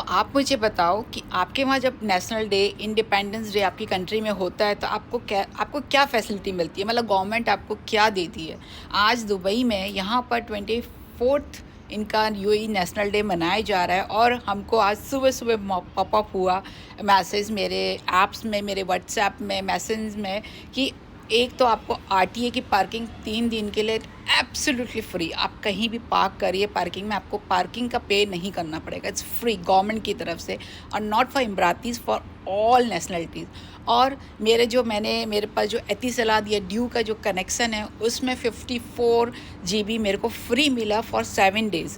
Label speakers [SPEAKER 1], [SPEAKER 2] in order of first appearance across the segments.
[SPEAKER 1] आप मुझे बताओ कि आपके वहाँ जब नेशनल डे, इंडिपेंडेंस डे आपकी कंट्री में होता है तो आपको क्या फैसिलिटी मिलती है? मतलब गवर्नमेंट आपको क्या देती है? आज दुबई में यहाँ पर 24th इनका यूएई नेशनल डे मनाया जा रहा है और हमको आज सुबह सुबह पॉपअप हुआ मैसेज मेरे ऐप्स में, मेरे व्हाट्सएप में, मैसेज में कि एक तो आपको आरटीए की पार्किंग 3 दिन के लिए एब्सोल्युटली फ्री। आप कहीं भी पार्क करिए पार्किंग में, आपको पार्किंग का पे नहीं करना पड़ेगा। इट्स फ्री गवर्नमेंट की तरफ से, और not for Emiratis, for all nationalities. और मेरे पास जो एतिसलात या ड्यू का जो कनेक्शन है उसमें 54 GB मेरे को फ्री मिला फॉर 7 डेज़।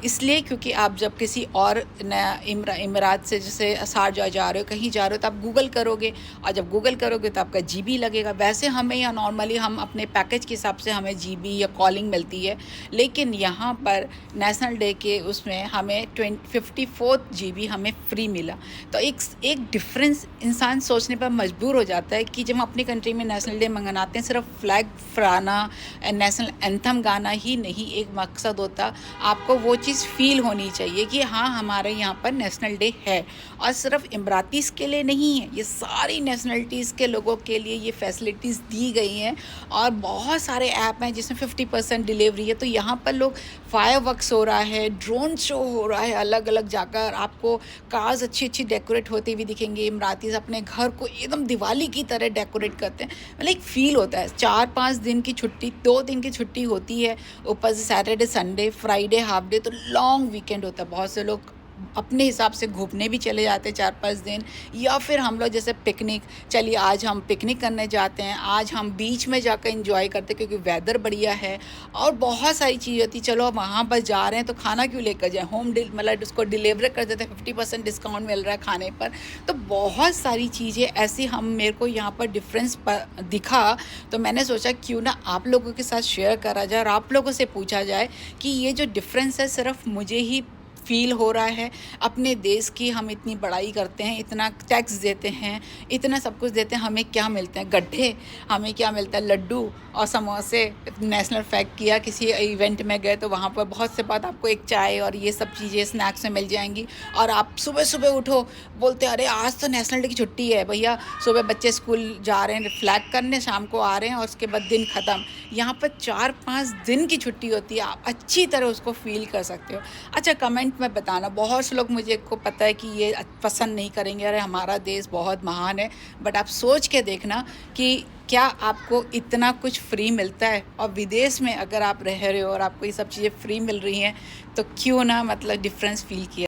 [SPEAKER 1] इसलिए क्योंकि आप जब किसी और इमरात से जैसे शारजाह जा रहे हो, कहीं जा रहे हो, तो आप गूगल करोगे, और जब गूगल करोगे तो आपका GB लगेगा। वैसे हमें यहाँ नॉर्मली हम अपने पैकेज के हिसाब से हमें GB या कॉलिंग मिलती है, लेकिन यहाँ पर नेशनल डे के उसमें हमें 54 GB हमें फ्री मिला। तो एक डिफरेंस इंसान सोचने पर मजबूर हो जाता है कि जब हम अपनी कंट्री में नेशनल डे मनाते हैं, सिर्फ फ्लैग फहराना, नेशनल एंथम गाना ही नहीं एक मकसद होता। आपको वो चीज़ फील होनी चाहिए कि हाँ, हमारे यहाँ पर नेशनल डे है। और सिर्फ इमरातीज़ के लिए नहीं है, ये सारी नेशनलिटीज़ के लोगों के लिए ये फैसिलिटीज़ दी गई हैं। और बहुत सारे ऐप हैं जिसमें 50% डिलीवरी है। तो यहाँ पर लोग फायरवर्क्स हो रहा है, ड्रोन शो हो रहा है, अलग अलग जाकर आपको कार्स अच्छी अच्छी डेकोरेट होती हुई दिखेंगे। इमरातीज़ अपने घर को एकदम दिवाली की तरह डेकोरेट करते हैं। मतलब एक फ़ील होता है। 4-5 दिन की छुट्टी, 2 दिन की छुट्टी होती है, ऊपर से Saturday Sunday Friday half day, तो लॉन्ग वीकेंड होता है। बहुत से लोग अपने हिसाब से घूमने भी चले जाते हैं 4-5 दिन, या फिर हम लोग जैसे पिकनिक, चलिए आज हम पिकनिक करने जाते हैं, आज हम बीच में जाकर एंजॉय करते हैं क्योंकि वेदर बढ़िया है। और बहुत सारी चीज़ होती है, चलो वहाँ पर जा रहे हैं तो खाना क्यों लेकर जाएं, मतलब उसको डिलीवर कर देते हैं, 50% डिस्काउंट मिल रहा है खाने पर। तो बहुत सारी चीज़ें ऐसी मेरे को यहाँ पर डिफरेंस दिखा। तो मैंने सोचा क्यों ना आप लोगों के साथ शेयर करा जाए और आप लोगों से पूछा जाए कि ये जो डिफरेंस है सिर्फ मुझे ही फील हो रहा है। अपने देश की हम इतनी बड़ाई करते हैं, इतना टैक्स देते हैं, इतना सब कुछ देते हैं, हमें क्या मिलते हैं? गड्ढे। हमें क्या मिलता है? लड्डू और समोसे। नेशनल फैक्ट किया, किसी इवेंट में गए तो वहाँ पर बहुत से बात आपको एक चाय और ये सब चीज़ें स्नैक्स में मिल जाएंगी, और आप सुबह सुबह उठो, बोलते अरे आज तो नेशनल डे की छुट्टी है भैया। सुबह बच्चे स्कूल जा रहे हैं फ्लैग करने, शाम को आ रहे हैं और उसके बाद दिन ख़त्म। यहाँ पर 4-5 दिन की छुट्टी होती है, आप अच्छी तरह उसको फील कर सकते हो। अच्छा, कमेंट में बताना, बहुत से लोग मुझे को पता है कि ये पसंद नहीं करेंगे, अरे हमारा देश बहुत महान है, बट आप सोच के देखना कि क्या आपको इतना कुछ फ्री मिलता है? और विदेश में अगर आप रह रहे हो और आपको ये सब चीज़ें फ्री मिल रही हैं, तो क्यों ना मतलब डिफरेंस फील किया।